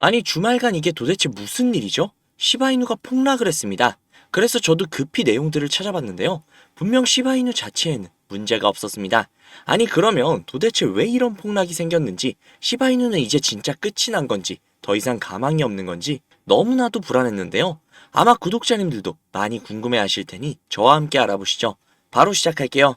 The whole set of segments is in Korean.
아니 주말간 이게 도대체 무슨 일이죠? 시바이누가 폭락을 했습니다. 그래서 저도 급히 내용들을 찾아봤는데요. 분명 시바이누 자체에는 문제가 없었습니다. 아니 그러면 도대체 왜 이런 폭락이 생겼는지, 시바이누는 이제 진짜 끝이 난 건지, 더 이상 가망이 없는 건지 너무나도 불안했는데요. 아마 구독자님들도 많이 궁금해 하실 테니 저와 함께 알아보시죠. 바로 시작할게요.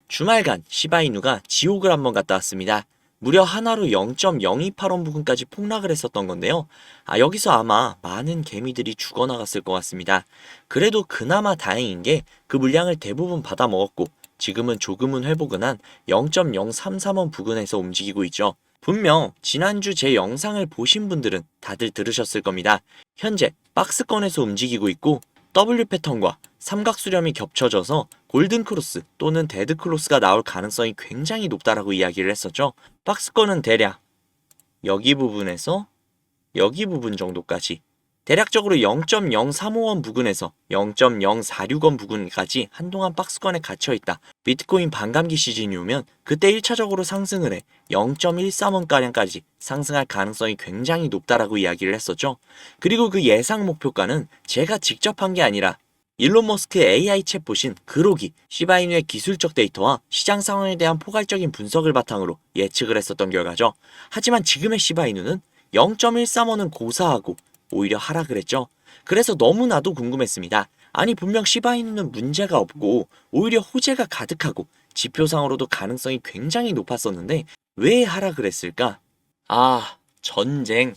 주말간 시바이누가 지옥을 한번 갔다 왔습니다. 무려 하나로 0.028원 부근까지 폭락을 했었던 건데요. 여기서 아마 많은 개미들이 죽어나갔을 것 같습니다. 그래도 그나마 다행인 게 그 물량을 대부분 받아 먹었고, 지금은 조금은 회복은 한 0.033원 부근에서 움직이고 있죠. 분명 지난주 제 영상을 보신 분들은 다들 들으셨을 겁니다. 현재 박스권에서 움직이고 있고, W 패턴과 삼각수렴이 겹쳐져서 골든크로스 또는 데드크로스가 나올 가능성이 굉장히 높다라고 이야기를 했었죠. 박스권은 대략 여기 부분에서 여기 부분 정도까지, 대략적으로 0.035원 부근에서 0.046원 부근까지 한동안 박스권에 갇혀있다. 비트코인 반감기 시즌이 오면 그때 1차적으로 상승을 해 0.13원가량까지 상승할 가능성이 굉장히 높다라고 이야기를 했었죠. 그리고 그 예상 목표가는 제가 직접 한 게 아니라 일론 머스크의 AI 챗봇인 그록이 시바이누의 기술적 데이터와 시장 상황에 대한 포괄적인 분석을 바탕으로 예측을 했었던 결과죠. 하지만 지금의 시바이누는 0.13원은 고사하고 오히려 하락을 했죠. 그래서 너무나도 궁금했습니다. 아니 분명 시바이누는 문제가 없고 오히려 호재가 가득하고 지표상으로도 가능성이 굉장히 높았었는데 왜 하락을 했을까? 전쟁.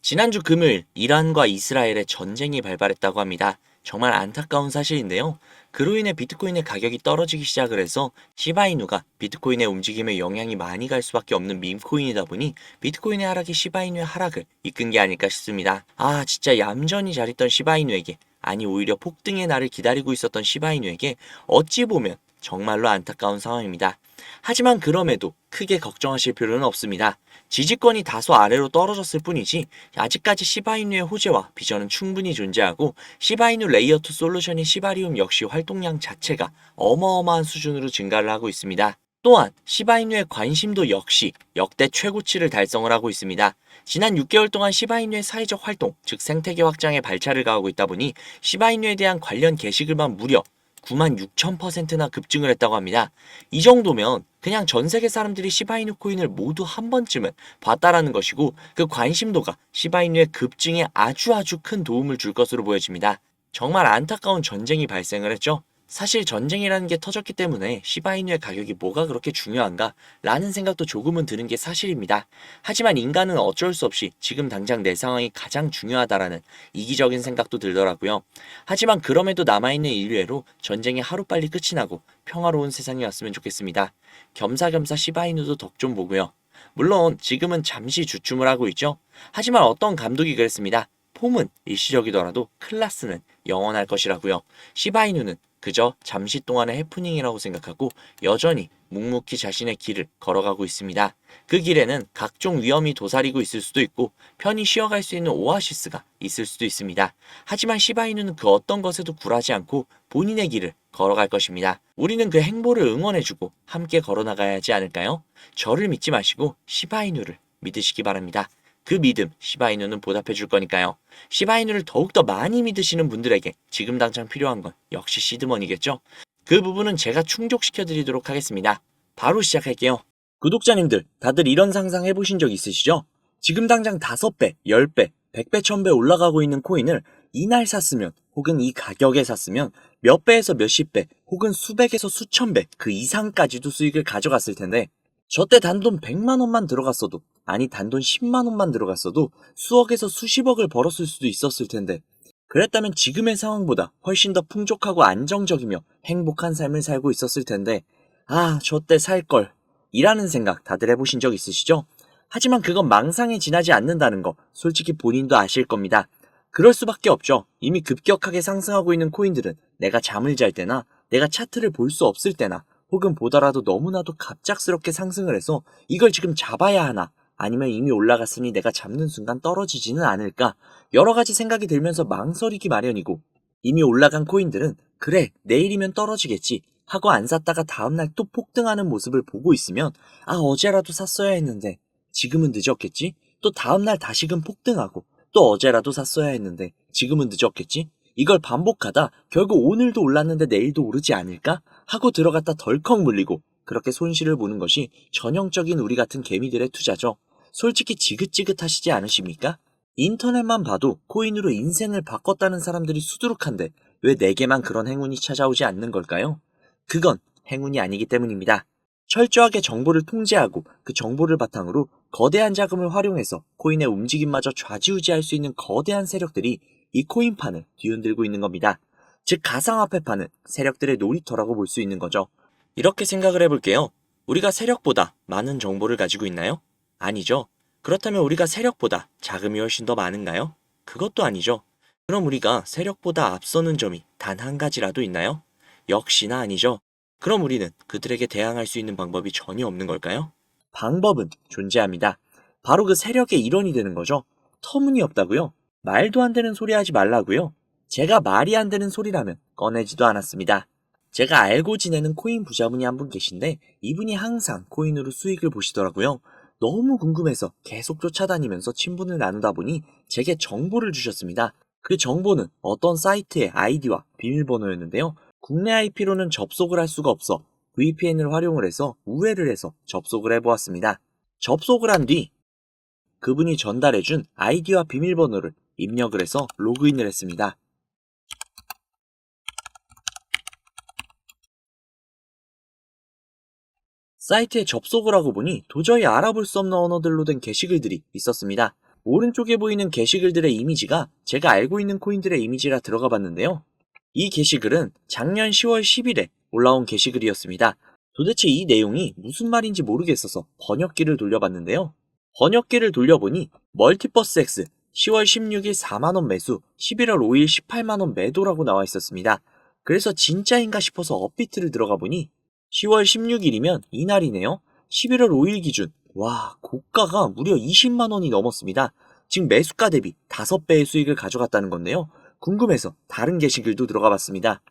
지난주 금요일 이란과 이스라엘의 전쟁이 발발했다고 합니다. 정말 안타까운 사실인데요. 그로 인해 비트코인의 가격이 떨어지기 시작을 해서 시바이누가 비트코인의 움직임에 영향이 많이 갈 수밖에 없는 밈코인이다 보니 비트코인의 하락이 시바이누의 하락을 이끈 게 아닐까 싶습니다. 진짜 얌전히 잘 있던 시바이누에게, 아니 오히려 폭등의 날을 기다리고 있었던 시바이누에게 어찌 보면 정말로 안타까운 상황입니다. 하지만 그럼에도 크게 걱정하실 필요는 없습니다. 지지권이 다소 아래로 떨어졌을 뿐이지 아직까지 시바이누의 호재와 비전은 충분히 존재하고, 시바이누 레이어2 솔루션인 시바리움 역시 활동량 자체가 어마어마한 수준으로 증가를 하고 있습니다. 또한 시바이누의 관심도 역시 역대 최고치를 달성을 하고 있습니다. 지난 6개월 동안 시바이누의 사회적 활동, 즉 생태계 확장에 발차를 가하고 있다 보니 시바이누에 대한 관련 게시글만 무려 96,000%나 급증을 했다고 합니다. 이 정도면 그냥 전 세계 사람들이 시바이누 코인을 모두 한 번쯤은 봤다라는 것이고, 그 관심도가 시바이누의 급증에 아주 큰 도움을 줄 것으로 보여집니다. 정말 안타까운 전쟁이 발생을 했죠. 사실 전쟁이라는 게 터졌기 때문에 시바이누의 가격이 뭐가 그렇게 중요한가 라는 생각도 조금은 드는 게 사실입니다. 하지만 인간은 어쩔 수 없이 지금 당장 내 상황이 가장 중요하다라는 이기적인 생각도 들더라고요. 하지만 그럼에도 남아있는 인류애로 전쟁이 하루빨리 끝이 나고 평화로운 세상이 왔으면 좋겠습니다. 겸사겸사 시바이누도 덕 좀 보고요. 물론 지금은 잠시 주춤을 하고 있죠. 하지만 어떤 감독이 그랬습니다. 폼은 일시적이더라도 클래스는 영원할 것이라고요. 시바이누는 그저 잠시 동안의 해프닝이라고 생각하고 여전히 묵묵히 자신의 길을 걸어가고 있습니다. 그 길에는 각종 위험이 도사리고 있을 수도 있고 편히 쉬어갈 수 있는 오아시스가 있을 수도 있습니다. 하지만 시바이누는 그 어떤 것에도 굴하지 않고 본인의 길을 걸어갈 것입니다. 우리는 그 행보를 응원해주고 함께 걸어나가야 하지 않을까요? 저를 믿지 마시고 시바이누를 믿으시기 바랍니다. 그 믿음 시바이누는 보답해 줄 거니까요. 시바이누를 더욱더 많이 믿으시는 분들에게 지금 당장 필요한 건 역시 시드머니겠죠? 그 부분은 제가 충족시켜 드리도록 하겠습니다. 바로 시작할게요. 구독자님들, 다들 이런 상상 해보신 적 있으시죠? 지금 당장 5배, 10배, 100배, 1000배 올라가고 있는 코인을 이날 샀으면, 혹은 이 가격에 샀으면 몇 배에서 몇십 배, 혹은 수백에서 수천 배, 그 이상까지도 수익을 가져갔을 텐데, 저 때 단돈 100만 원만 들어갔어도, 아니 단돈 10만 원만 들어갔어도 수억에서 수십억을 벌었을 수도 있었을 텐데, 그랬다면 지금의 상황보다 훨씬 더 풍족하고 안정적이며 행복한 삶을 살고 있었을 텐데, 저 때 살걸 이라는 생각 다들 해보신 적 있으시죠? 하지만 그건 망상에 지나지 않는다는 거 솔직히 본인도 아실 겁니다. 그럴 수밖에 없죠. 이미 급격하게 상승하고 있는 코인들은 내가 잠을 잘 때나 내가 차트를 볼 수 없을 때나, 혹은 보더라도 너무나도 갑작스럽게 상승을 해서 이걸 지금 잡아야 하나, 아니면 이미 올라갔으니 내가 잡는 순간 떨어지지는 않을까, 여러 가지 생각이 들면서 망설이기 마련이고, 이미 올라간 코인들은 그래 내일이면 떨어지겠지, 하고 안 샀다가 다음날 또 폭등하는 모습을 보고 있으면 어제라도 샀어야 했는데 지금은 늦었겠지? 또 다음날 다시금 폭등하고 또 어제라도 샀어야 했는데 지금은 늦었겠지? 이걸 반복하다 결국 오늘도 올랐는데 내일도 오르지 않을까? 하고 들어갔다 덜컥 물리고 그렇게 손실을 보는 것이 전형적인 우리 같은 개미들의 투자죠. 솔직히 지긋지긋하시지 않으십니까? 인터넷만 봐도 코인으로 인생을 바꿨다는 사람들이 수두룩한데 왜 내게만 그런 행운이 찾아오지 않는 걸까요? 그건 행운이 아니기 때문입니다. 철저하게 정보를 통제하고 그 정보를 바탕으로 거대한 자금을 활용해서 코인의 움직임마저 좌지우지할 수 있는 거대한 세력들이 이 코인판을 뒤흔들고 있는 겁니다. 즉 가상화폐판은 세력들의 놀이터라고 볼 수 있는 거죠. 이렇게 생각을 해볼게요. 우리가 세력보다 많은 정보를 가지고 있나요? 아니죠. 그렇다면 우리가 세력보다 자금이 훨씬 더 많은가요? 그것도 아니죠. 그럼 우리가 세력보다 앞서는 점이 단 한 가지라도 있나요? 역시나 아니죠. 그럼 우리는 그들에게 대항할 수 있는 방법이 전혀 없는 걸까요? 방법은 존재합니다. 바로 그 세력의 일원이 되는 거죠. 터무니없다고요? 말도 안 되는 소리 하지 말라고요? 제가 말이 안 되는 소리라면 꺼내지도 않았습니다. 제가 알고 지내는 코인 부자분이 한 분 계신데 이분이 항상 코인으로 수익을 보시더라고요. 너무 궁금해서 계속 쫓아다니면서 친분을 나누다 보니 제게 정보를 주셨습니다. 그 정보는 어떤 사이트의 아이디와 비밀번호였는데요. 국내 IP로는 접속을 할 수가 없어 VPN을 활용을 해서 우회를 해서 접속을 해보았습니다. 접속을 한 뒤 그분이 전달해준 아이디와 비밀번호를 입력을 해서 로그인을 했습니다. 사이트에 접속을 하고 보니 도저히 알아볼 수 없는 언어들로 된 게시글들이 있었습니다. 오른쪽에 보이는 게시글들의 이미지가 제가 알고 있는 코인들의 이미지라 들어가 봤는데요. 이 게시글은 작년 10월 10일에 올라온 게시글이었습니다. 도대체 이 내용이 무슨 말인지 모르겠어서 번역기를 돌려봤는데요. 번역기를 돌려보니 멀티버스 X 10월 16일 4만원 매수, 11월 5일 18만원 매도라고 나와 있었습니다. 그래서 진짜인가 싶어서 업비트를 들어가 보니 10월 16일이면 이날이네요. 11월 5일 기준 와 고가가 무려 20만원이 넘었습니다. 즉 매수가 대비 5배의 수익을 가져갔다는 건데요. 궁금해서 다른 게시글도 들어가 봤습니다.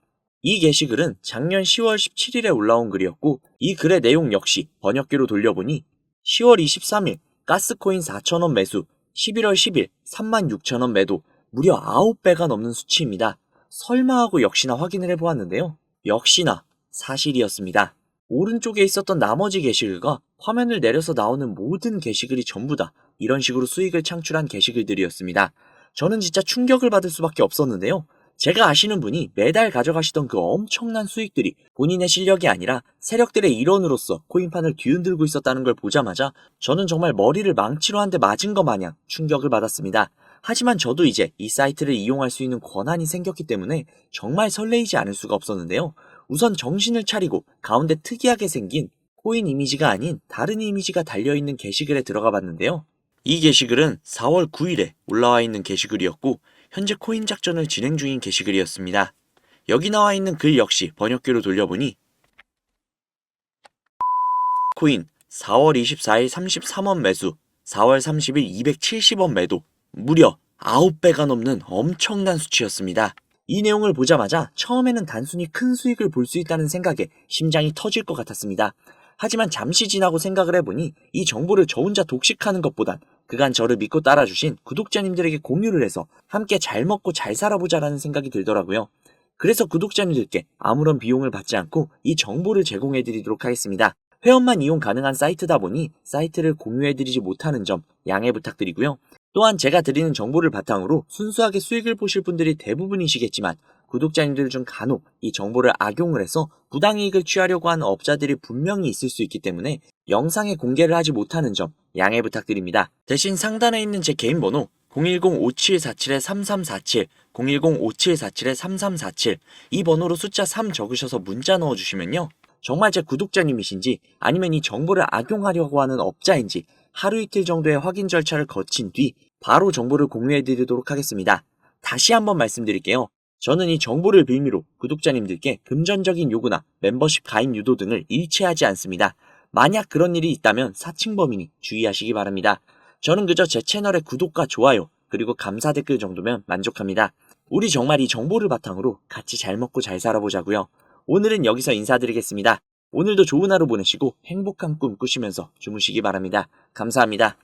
이 게시글은 작년 10월 17일에 올라온 글이었고 이 글의 내용 역시 번역기로 돌려보니 10월 23일 가스코인 4,000원 매수, 11월 10일 36,000원 매도, 무려 9배가 넘는 수치입니다. 설마 하고 역시나 확인을 해보았는데요. 역시나 사실이었습니다. 오른쪽에 있었던 나머지 게시글과 화면을 내려서 나오는 모든 게시글이 전부 다 이런 식으로 수익을 창출한 게시글들이었습니다. 저는 진짜 충격을 받을 수밖에 없었는데요. 제가 아시는 분이 매달 가져가시던 그 엄청난 수익들이 본인의 실력이 아니라 세력들의 일원으로서 코인판을 뒤흔들고 있었다는 걸 보자마자 저는 정말 머리를 망치로 한 대 맞은 것 마냥 충격을 받았습니다. 하지만 저도 이제 이 사이트를 이용할 수 있는 권한이 생겼기 때문에 정말 설레이지 않을 수가 없었는데요. 우선 정신을 차리고 가운데 특이하게 생긴 코인 이미지가 아닌 다른 이미지가 달려있는 게시글에 들어가 봤는데요. 이 게시글은 4월 9일에 올라와 있는 게시글이었고 현재 코인 작전을 진행 중인 게시글이었습니다. 여기 나와 있는 글 역시 번역기로 돌려보니 코인 4월 24일 33원 매수, 4월 30일 270원 매도, 무려 9배가 넘는 엄청난 수치였습니다. 이 내용을 보자마자 처음에는 단순히 큰 수익을 볼 수 있다는 생각에 심장이 터질 것 같았습니다. 하지만 잠시 지나고 생각을 해보니 이 정보를 저 혼자 독식하는 것보단 그간 저를 믿고 따라주신 구독자님들에게 공유를 해서 함께 잘 먹고 잘 살아보자라는 생각이 들더라고요. 그래서 구독자님들께 아무런 비용을 받지 않고 이 정보를 제공해드리도록 하겠습니다. 회원만 이용 가능한 사이트다 보니 사이트를 공유해드리지 못하는 점 양해 부탁드리고요. 또한 제가 드리는 정보를 바탕으로 순수하게 수익을 보실 분들이 대부분이시겠지만 구독자님들 중 간혹 이 정보를 악용을 해서 부당이익을 취하려고 하는 업자들이 분명히 있을 수 있기 때문에 영상에 공개를 하지 못하는 점 양해 부탁드립니다. 대신 상단에 있는 제 개인 번호 010-5747-3347, 010-5747-3347 이 번호로 숫자 3 적으셔서 문자 넣어주시면요. 정말 제 구독자님이신지 아니면 이 정보를 악용하려고 하는 업자인지 하루 이틀 정도의 확인 절차를 거친 뒤 바로 정보를 공유해드리도록 하겠습니다. 다시 한번 말씀드릴게요. 저는 이 정보를 빌미로 구독자님들께 금전적인 요구나 멤버십 가입 유도 등을 일체하지 않습니다. 만약 그런 일이 있다면 사칭범이니 주의하시기 바랍니다. 저는 그저 제 채널의 구독과 좋아요 그리고 감사 댓글 정도면 만족합니다. 우리 정말 이 정보를 바탕으로 같이 잘 먹고 잘 살아보자고요. 오늘은 여기서 인사드리겠습니다. 오늘도 좋은 하루 보내시고 행복한 꿈 꾸시면서 주무시기 바랍니다. 감사합니다.